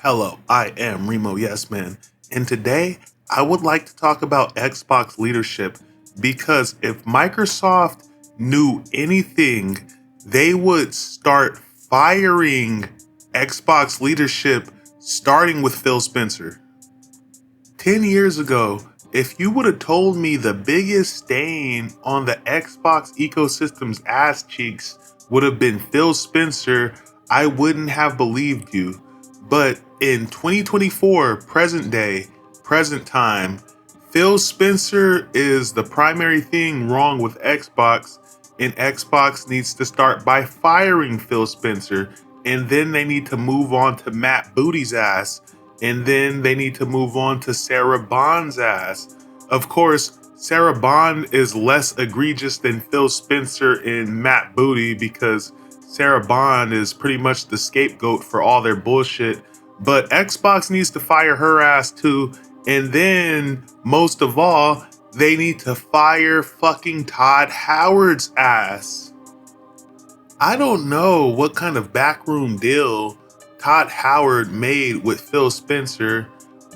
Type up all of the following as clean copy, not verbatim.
Hello, I am Remo Yes Man, and today I would like to talk about Xbox leadership because if Microsoft knew anything, they would start firing Xbox leadership starting with Phil Spencer. 10 years ago, if you would have told me the biggest stain on the Xbox ecosystem's ass cheeks would have been Phil Spencer, I wouldn't have believed you. But in 2024, present day, present time, Phil Spencer is the primary thing wrong with Xbox, and Xbox needs to start by firing Phil Spencer, and then they need to move on to Matt Booty's ass, and then they need to move on to Sarah Bond's ass. Of course, Sarah Bond is less egregious than Phil Spencer and Matt Booty because Sarah Bond is pretty much the scapegoat for all their bullshit. But Xbox needs to fire her ass too. And then, most of all, they need to fire fucking Todd Howard's ass. I don't know what kind of backroom deal Todd Howard made with Phil Spencer,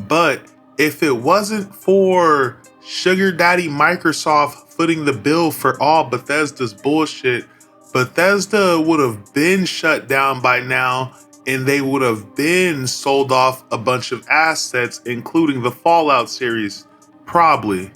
but if it wasn't for Sugar Daddy Microsoft footing the bill for all Bethesda's bullshit, Bethesda would have been shut down by now and they would have been sold off a bunch of assets, including the Fallout series. Probably.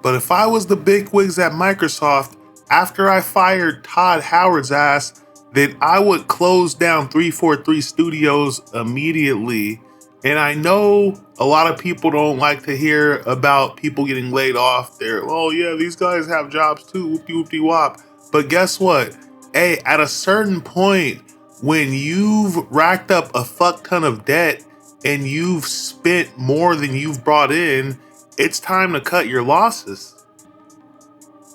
But if I was the bigwigs at Microsoft, after I fired Todd Howard's ass, then I would close down 343 Studios immediately. And I know a lot of people don't like to hear about people getting laid off. They're, oh yeah, these guys have jobs too, whoopty whoopty wop. But guess what? Hey, at a certain point, when you've racked up a fuck ton of debt and you've spent more than you've brought in, it's time to cut your losses.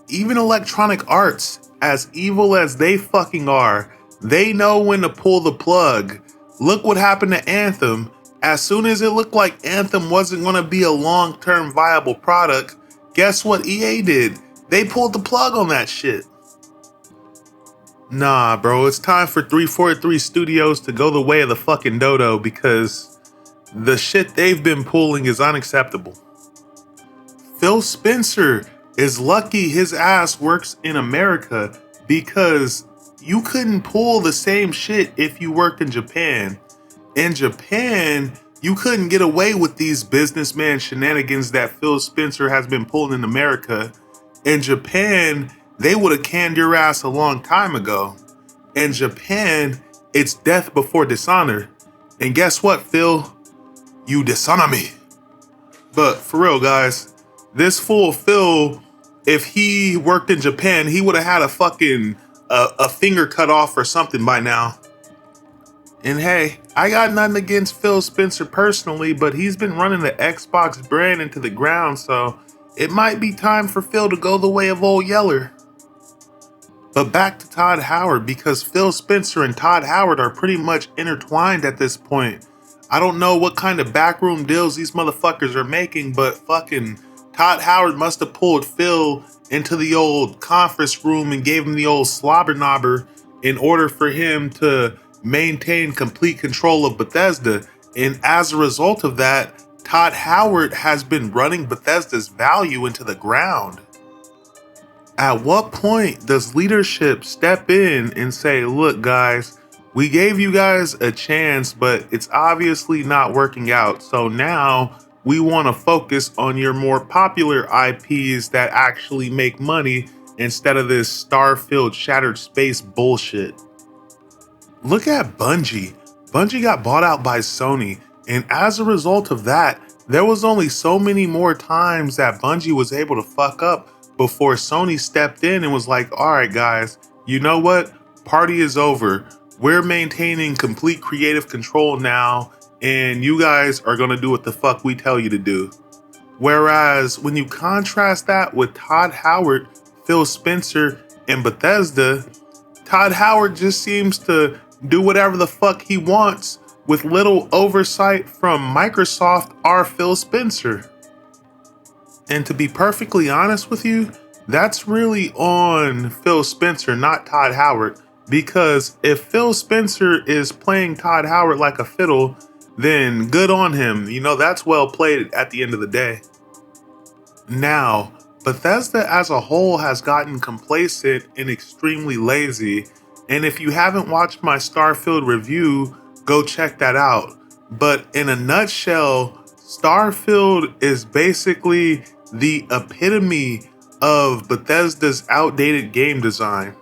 Even Electronic Arts, as evil as they fucking are, they know when to pull the plug. Look what happened to Anthem. As soon as it looked like Anthem wasn't going to be a long-term viable product, guess what EA did? They pulled the plug on that shit. Nah, bro, it's time for 343 Studios to go the way of the fucking dodo because the shit they've been pulling is unacceptable. Phil Spencer is lucky his ass works in America because you couldn't pull the same shit if you worked in Japan. In Japan, you couldn't get away with these businessman shenanigans that Phil Spencer has been pulling in America. In Japan, they would have canned your ass a long time ago. In Japan, it's death before dishonor. And guess what, Phil? You dishonor me. But for real, guys, this fool Phil, if he worked in Japan, he would have had a fucking a finger cut off or something by now. And hey, I got nothing against Phil Spencer personally, but he's been running the Xbox brand into the ground, so it might be time for Phil to go the way of old Yeller. But back to Todd Howard, because Phil Spencer and Todd Howard are pretty much intertwined at this point. I don't know what kind of backroom deals these motherfuckers are making, but fucking Todd Howard must have pulled Phil into the old conference room and gave him the old slobber knobber in order for him to maintain complete control of Bethesda. And as a result of that, Todd Howard has been running Bethesda's value into the ground. At what point does leadership step in and say, look guys, we gave you guys a chance, but it's obviously not working out. So now we want to focus on your more popular IPs that actually make money instead of this star-filled shattered space bullshit. Look at Bungie. Bungie got bought out by Sony, and as a result of that, there was only so many more times that Bungie was able to fuck up before Sony stepped in and was like, all right guys, you know what? Party is over. We're maintaining complete creative control now, and you guys are gonna do what the fuck we tell you to do. Whereas when you contrast that with Todd Howard, Phil Spencer, and Bethesda, Todd Howard just seems to do whatever the fuck he wants with little oversight from Microsoft or Phil Spencer. And to be perfectly honest with you, that's really on Phil Spencer, not Todd Howard. Because if Phil Spencer is playing Todd Howard like a fiddle, then good on him. You know, that's well played at the end of the day. Now, Bethesda as a whole has gotten complacent and extremely lazy. And if you haven't watched my Starfield review, go check that out. But in a nutshell, Starfield is basically the epitome of Bethesda's outdated game design.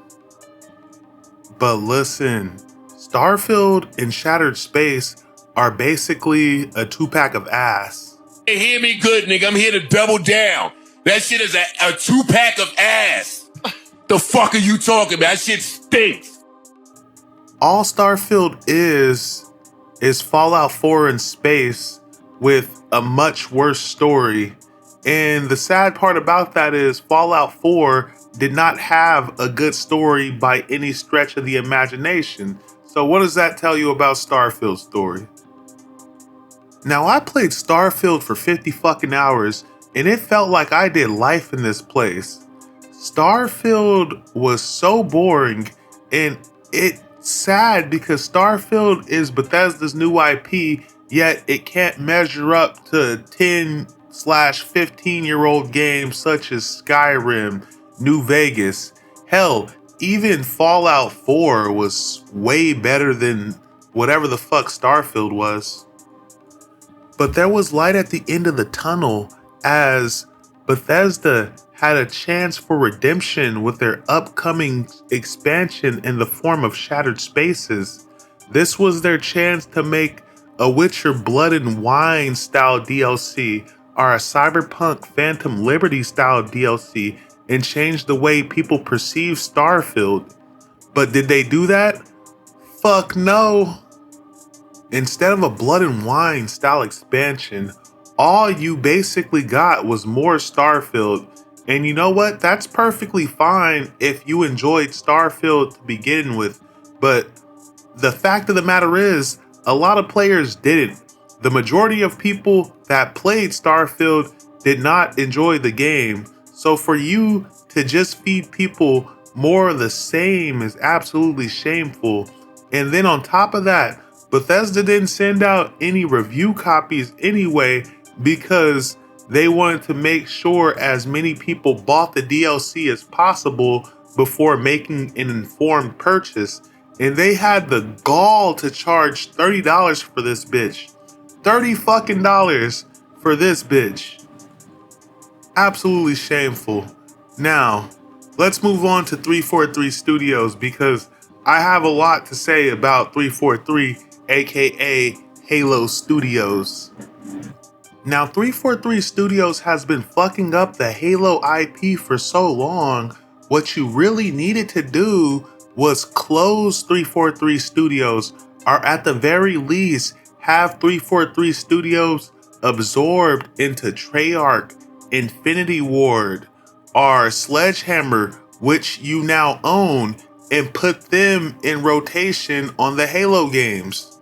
But listen, Starfield and Shattered Space are basically a 2-pack of ass. Hey, hear me good, nigga. I'm here to double down. That shit is a 2-pack of ass. The fuck are you talking about? That shit stinks. All Starfield is Fallout 4 in space with a much worse story. And the sad part about that is Fallout 4 did not have a good story by any stretch of the imagination. So what does that tell you about Starfield's story? Now, I played Starfield for 50 fucking hours and it felt like I did life in this place. Starfield was so boring, and it's sad because Starfield is Bethesda's new IP, yet it can't measure up to 10/15-year-old games such as Skyrim, New Vegas. Hell, even Fallout 4 was way better than whatever the fuck Starfield was. But there was light at the end of the tunnel, as Bethesda had a chance for redemption with their upcoming expansion in the form of Shattered Spaces. This was their chance to make a Witcher Blood and Wine style DLC or a Cyberpunk Phantom Liberty style DLC and change the way people perceive Starfield. But did they do that? Fuck no. Instead of a Blood and Wine style expansion, all you basically got was more Starfield. And you know what? That's perfectly fine if you enjoyed Starfield to begin with. But the fact of the matter is, a lot of players didn't. The majority of people that played Starfield did not enjoy the game. So for you to just feed people more of the same is absolutely shameful. And then on top of that, Bethesda didn't send out any review copies anyway because they wanted to make sure as many people bought the DLC as possible before making an informed purchase. And they had the gall to charge $30 for this bitch. $30 fucking dollars for this bitch. Absolutely shameful. Now, let's move on to 343 Studios because I have a lot to say about 343, aka Halo Studios. Now, 343 Studios has been fucking up the Halo IP for so long. What you really needed to do was close 343 Studios, or at the very least, have 343 Studios absorbed into Treyarch, Infinity Ward, or Sledgehammer, which you now own, and put them in rotation on the Halo games.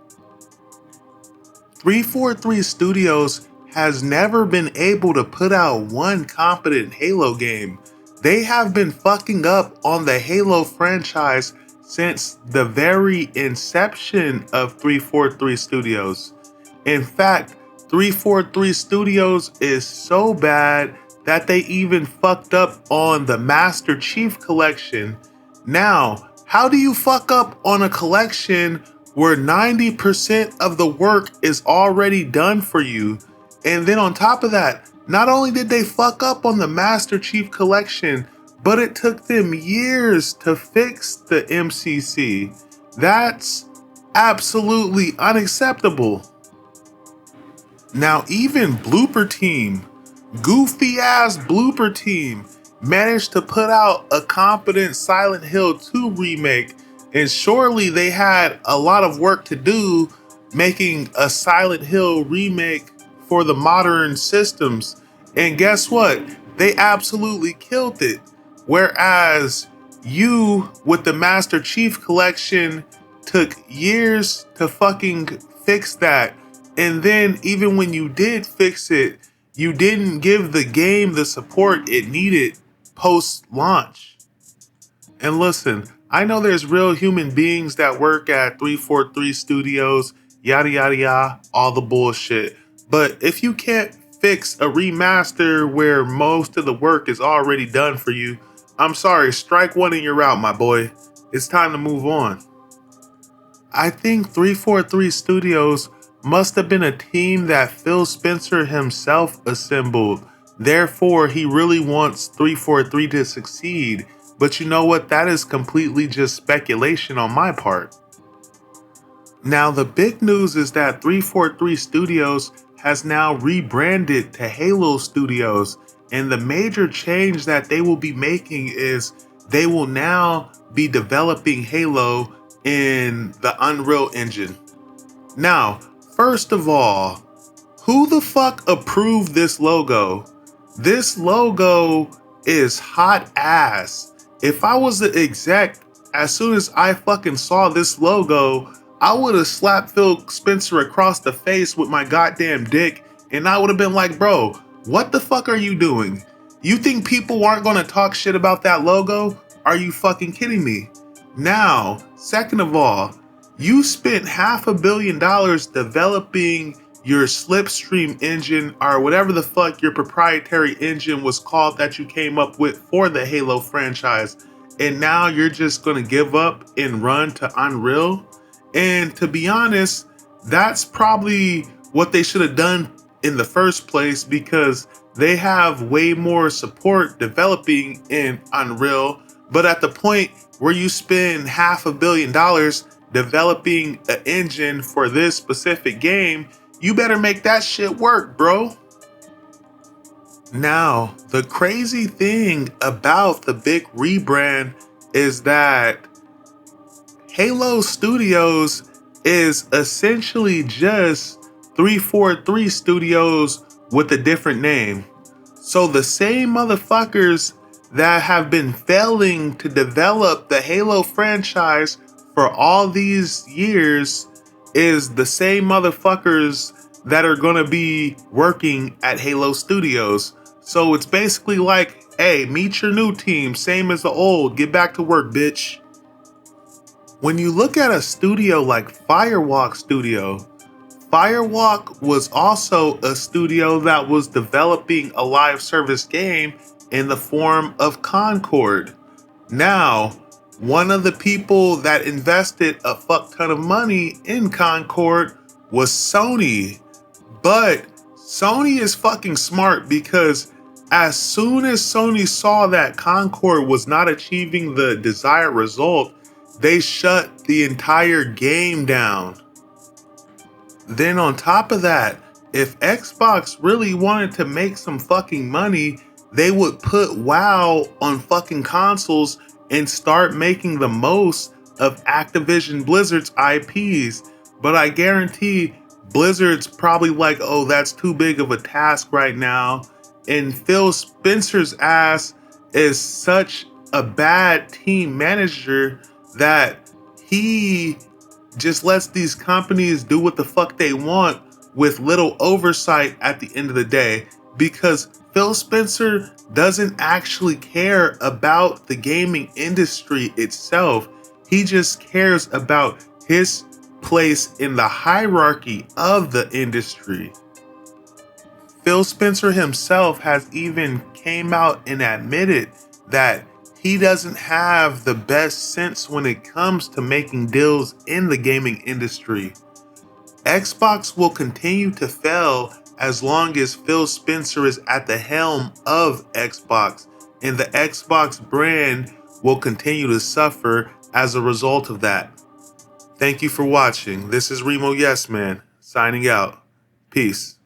343 Studios has never been able to put out one competent Halo game. They have been fucking up on the Halo franchise since the very inception of 343 Studios. In fact, 343 Studios is so bad that they even fucked up on the Master Chief Collection. Now, how do you fuck up on a collection where 90% of the work is already done for you? And then on top of that, not only did they fuck up on the Master Chief Collection, but it took them years to fix the MCC. That's absolutely unacceptable. Now, even Blooper Team, goofy ass Blooper Team, managed to put out a competent Silent Hill 2 remake, and surely they had a lot of work to do making a Silent Hill remake for the modern systems. And guess what? They absolutely killed it. Whereas you, with the Master Chief Collection, took years to fucking fix that. And then even when you did fix it, you didn't give the game the support it needed post-launch. And listen, I know there's real human beings that work at 343 Studios, yada yada yada, all the bullshit. But if you can't fix a remaster where most of the work is already done for you, I'm sorry, strike one and you're out, my boy. It's time to move on. I think 343 Studios must have been a team that Phil Spencer himself assembled. Therefore, he really wants 343 to succeed. But you know what? That is completely just speculation on my part. Now, the big news is that 343 Studios has now rebranded to Halo Studios. And the major change that they will be making is they will now be developing Halo in the Unreal Engine. Now, first of all, who the fuck approved this logo? This logo is hot ass. If I was the exec, as soon as I fucking saw this logo, I would have slapped Phil Spencer across the face with my goddamn dick, and I would have been like, bro, what the fuck are you doing? You think people aren't gonna talk shit about that logo? Are you fucking kidding me? Now, second of all, you spent $500 million developing your Slipstream engine or whatever the fuck your proprietary engine was called that you came up with for the Halo franchise. And now you're just gonna give up and run to Unreal? And to be honest, that's probably what they should have done in the first place, because they have way more support developing in Unreal. But at the point where you spend $500 million developing an engine for this specific game, you better make that shit work, bro. Now, the crazy thing about the big rebrand is that Halo Studios is essentially just 343 Studios with a different name. So the same motherfuckers that have been failing to develop the Halo franchise for all these years is the same motherfuckers that are gonna be working at Halo Studios. So it's basically like, hey, meet your new team, same as the old, get back to work, bitch. When you look at a studio like Firewalk Studio, Firewalk was also a studio that was developing a live service game in the form of Concord. Now, one of the people that invested a fuck ton of money in Concord was Sony. But Sony is fucking smart, because as soon as Sony saw that Concord was not achieving the desired result, they shut the entire game down. Then on top of that, if Xbox really wanted to make some fucking money, they would put WoW on fucking consoles and start making the most of Activision Blizzard's IPs. But I guarantee Blizzard's probably like, oh, that's too big of a task right now. And Phil Spencer's ass is such a bad team manager that he just lets these companies do what the fuck they want with little oversight at the end of the day, because Phil Spencer doesn't actually care about the gaming industry itself. He just cares about his place in the hierarchy of the industry. Phil Spencer himself has even came out and admitted that he doesn't have the best sense when it comes to making deals in the gaming industry. Xbox will continue to fail as long as Phil Spencer is at the helm of Xbox, and the Xbox brand will continue to suffer as a result of that. Thank you for watching. This is Remo Yes Man, signing out. Peace.